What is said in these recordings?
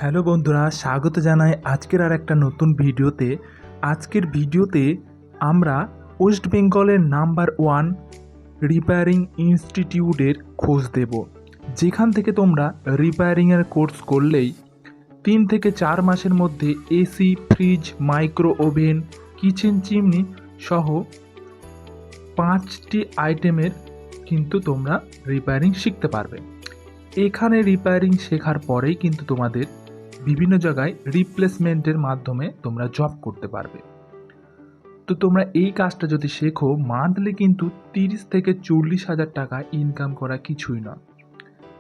Hello বন্ধুরা, স্বাগত জানাই আজকের আর একটা নতুন ভিডিওতে। আজকের ভিডিওতে আমরা ওয়েস্ট বেঙ্গলের নাম্বার 1 রিপেয়ারিং ইনস্টিটিউটের খোঁজ দেব, যেখান থেকে তোমরা রিপেয়ারিংয়ের কোর্স করলেই 3 থেকে 4 মাসের মধ্যে AC, fridge, micro oven, kitchen chimney সহ 5টি আইটেমের কিন্তু তোমরা রিপেয়ারিং শিখতে পারবে। এখানে রিপেয়ারিং শেখার পরেই কিন্তু তোমাদের বিভিন্ন জায়গায় রিপ্লেসমেন্টের মাধ্যমে তোমরা জব করতে পারবে। তো তোমরা এই কাজটা যদি শেখো, মান্থলি কিন্তু 30 থেকে 40 হাজার টাকা ইনকাম করা কিছুই নয়।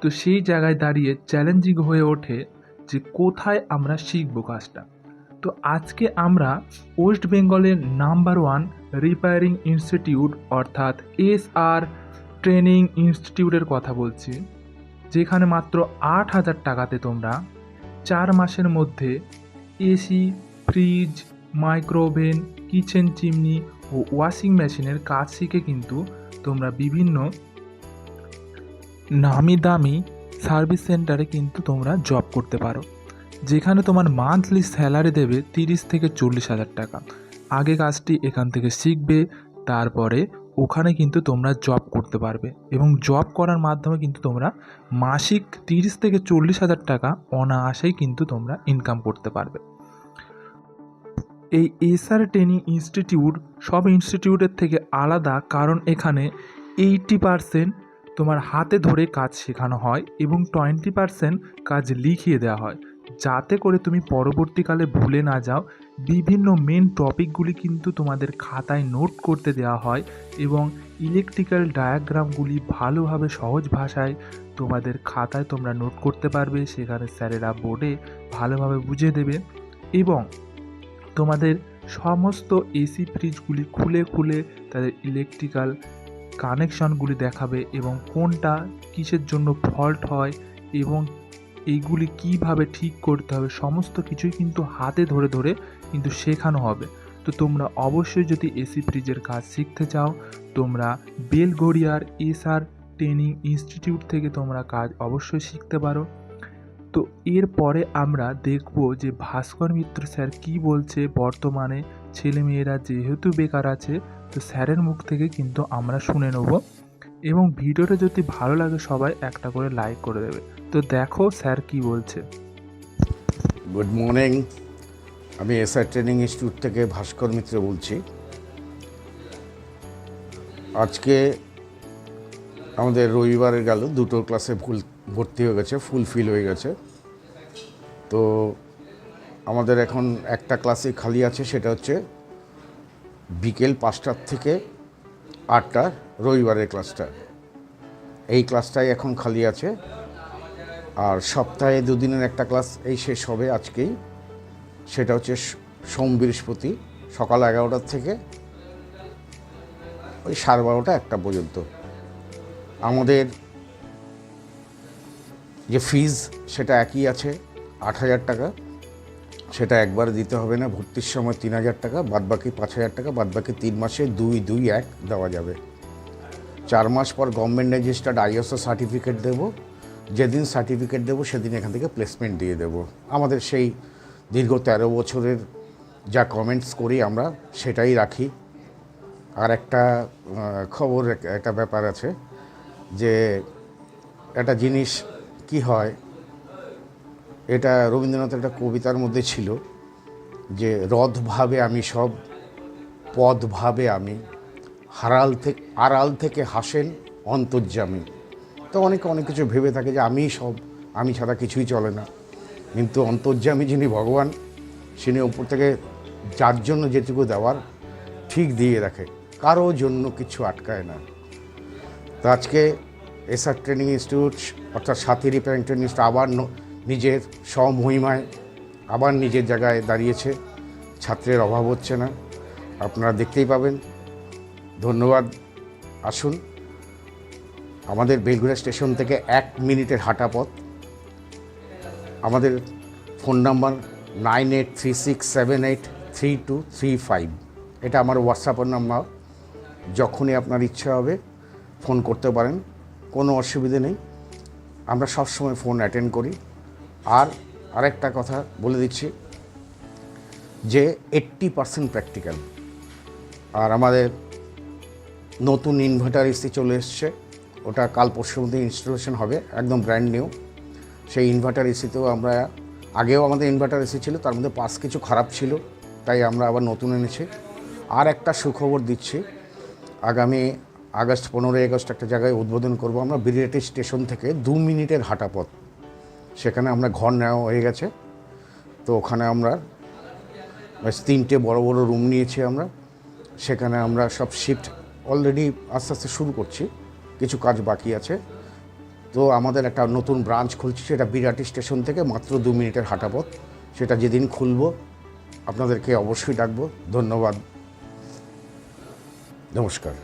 তো সেই জায়গায় দাঁড়িয়ে চ্যালেঞ্জিং হয়ে ওঠে যে কোথায় আমরা শিখবো কাজটা। তো আজকে আমরা ওয়েস্ট বেঙ্গলের নাম্বার 1 রিপেয়ারিং ইনস্টিটিউট অর্থাৎ SR ট্রেনিং ইনস্টিটিউটের কথা বলছি, যেখানে মাত্র 8,000 টাকাতে তোমরা 4 মাসের মধ্যে AC, fridge, microwave oven, kitchen chimney ও ওয়াশিং মেশিনের কাজ শিখে কিন্তু তোমরা বিভিন্ন নামি দামি সার্ভিস সেন্টারে কিন্তু তোমরা জব করতে পারো, যেখানে তোমার মান্থলি স্যালারি দেবে 30 থেকে 40 হাজার টাকা। আগে কাজটি এখান থেকে শিখবে, তারপরে ওখানে কিন্তু তোমরা জব করতে পারবে এবং জব করার মাধ্যমে কিন্তু তোমরা মাসিক 30 থেকে 40 হাজার টাকা অনায়াসেই কিন্তু তোমরা ইনকাম করতে পারবে। এই SR ট্রেনিং ইনস্টিটিউট সব ইনস্টিটিউটের থেকে আলাদা, কারণ এখানে 80% তোমার হাতে ধরে কাজ শেখানো হয় এবং 20% কাজ লিখিয়ে দেওয়া হয়, যাতে করে তুমি পরবর্তীকালে ভুলে না যাও। বিভিন্ন মেন টপিকগুলি কিন্তু তোমাদের খাতায় নোট করতে দেওয়া হয় এবং ইলেকট্রিক্যাল ডায়াগ্রামগুলি ভালোভাবে সহজ ভাষায় তোমাদের খাতায় তোমরা নোট করতে পারবে। সেখানে স্যারেরা বোর্ডে ভালোভাবে বুঝিয়ে দেবে এবং তোমাদের সমস্ত এসি ফ্রিজগুলি খুলে খুলে তাদের ইলেকট্রিক্যাল কানেকশনগুলি দেখাবে এবং কোনটা কিসের জন্য ফল্ট হয় এবং এইগুলি কিভাবে ঠিক করতে হবে, সমস্ত কিছুই কিন্তু হাতে ধরে ধরে কিন্তু শেখানো হবে। তো তোমরা অবশ্যই যদি এসি ফ্রিজের কাজ শিখতে চাও, তোমরা বেলগড়িয়ার SR ট্রেনিং ইনস্টিটিউট থেকে তোমরা কাজ অবশ্যই শিখতে পারো। তো এরপরে আমরা দেখব যে ভাস্কর মিত্র স্যার কি বলছে। বর্তমানে ছেলেমেয়েরা যেহেতু বেকার আছে, তো স্যারের মুখ থেকে কিন্তু আমরা শুনে নেব এবং ভিডিওটা যদি ভালো লাগে সবাই একটা করে লাইক করে দেবে। তো দেখো স্যার কি বলছে। গুড মর্নিং, আমি SR ট্রেনিং ইনস্টিটিউট থেকে ভাস্কর মিত্র বলছি। আজকে আমাদের রবিবারে গেল, দুটো ক্লাসে ভর্তি হয়ে গেছে, ফুলফিল হয়ে গেছে। তো আমাদের এখন একটা ক্লাসে খালি আছে, সেটা হচ্ছে বিকেল 5টার থেকে 8টা, রবিবারের ক্লাসটা। এই ক্লাসটাই এখন খালি আছে। আর সপ্তাহে 2 দিনের একটা ক্লাস এই শেষ হবে আজকেই, সেটা হচ্ছে সোম বৃহস্পতি সকাল 11টার থেকে ওই 12:30 1টা পর্যন্ত। আমাদের যে ফিজ সেটা একই আছে, 8,000 টাকা। সেটা একবার দিতে হবে না, ভর্তির সময় 3,000 টাকা, বাদবাকি 5,000 টাকা, বাদবাকি 3 মাসে 2-2-1 দেওয়া যাবে। 4 মাস পর গভর্নমেন্ট রেজিস্টার্ড ISO সার্টিফিকেট দেবো। যেদিন সার্টিফিকেট দেবো সেদিন এখান থেকে প্লেসমেন্ট দিয়ে দেব। আমাদের সেই দীর্ঘ 13 বছরের যা কমেন্টস করি আমরা সেটাই রাখি। আর একটা খবর, একটা ব্যাপার আছে যে একটা জিনিস কি হয়, এটা রবীন্দ্রনাথের একটা কবিতার মধ্যে ছিল যে রথ ভাবে আমি সব, পদ ভাবে আমি, আড়াল থেকে হাসেন অন্তর্যামী। তো অনেক কিছু ভেবে থাকে যে আমি সব, আমি ছাড়া কিছুই চলে না। কিন্তু অন্তর্যামী যিনি ভগবান, তিনি উপর থেকে যার জন্য যেটুকু দেওয়ার ঠিক দিয়ে রাখে, কারো জন্য কিছু আটকায় না। তো আজকে SR ট্রেনিং ইনস্টিটিউট অর্থাৎ সাথী রিপেয়ারিং ট্রেনিং ইনস্টিটিউট আবার নিজের স্বমহিমায় আবার নিজের জায়গায় দাঁড়িয়েছে। ছাত্রের অভাব হচ্ছে না, আপনারা দেখতেই পাবেন। ধন্যবাদ। আসুন, আমাদের বেলঘড়িয়া স্টেশন থেকে 1 মিনিটের হাঁটা পথ। আমাদের ফোন নাম্বার 9836783235। এটা আমার হোয়াটসঅ্যাপের নাম্বার। যখনই আপনার ইচ্ছা হবে ফোন করতে পারেন, কোনো অসুবিধে নেই। আমরা সবসময় ফোন অ্যাটেন্ড করি। আর আরেকটা কথা বলে দিচ্ছি যে 80% প্র্যাকটিক্যাল। আর আমাদের নতুন ইনভার্টার এসি চলে এসছে, ওটা কাল পরশুর মধ্যে ইনস্টলেশন হবে, একদম ব্র্যান্ড নিউ। সেই ইনভার্টার এসিতেও আমরা, আগেও আমাদের ইনভার্টার এসি ছিল, তার মধ্যে পার্টস কিছু খারাপ ছিল, তাই আমরা আবার নতুন এনেছি। আর একটা সুখবর দিচ্ছি, আগামী আগস্ট 15ই আগস্ট একটা জায়গায় উদ্বোধন করব আমরা, বিরিয়াটি স্টেশন থেকে 2 মিনিটের হাঁটা পথ। সেখানে আমরা ঘর নেওয়া হয়ে গেছে, তো ওখানে আমরা 3টে বড় বড় রুম নিয়েছি আমরা। সেখানে আমরা সব শিফট অলরেডি আস্তে আস্তে শুরু করছি, কিছু কাজ বাকি আছে। তো আমাদের একটা নতুন ব্রাঞ্চ খুলছি, সেটা বিরাটি স্টেশন থেকে মাত্র 2 মিনিটের হাঁটা পথ। সেটা যেদিন খুলব আপনাদেরকে অবশ্যই ডাকবো। ধন্যবাদ, নমস্কার।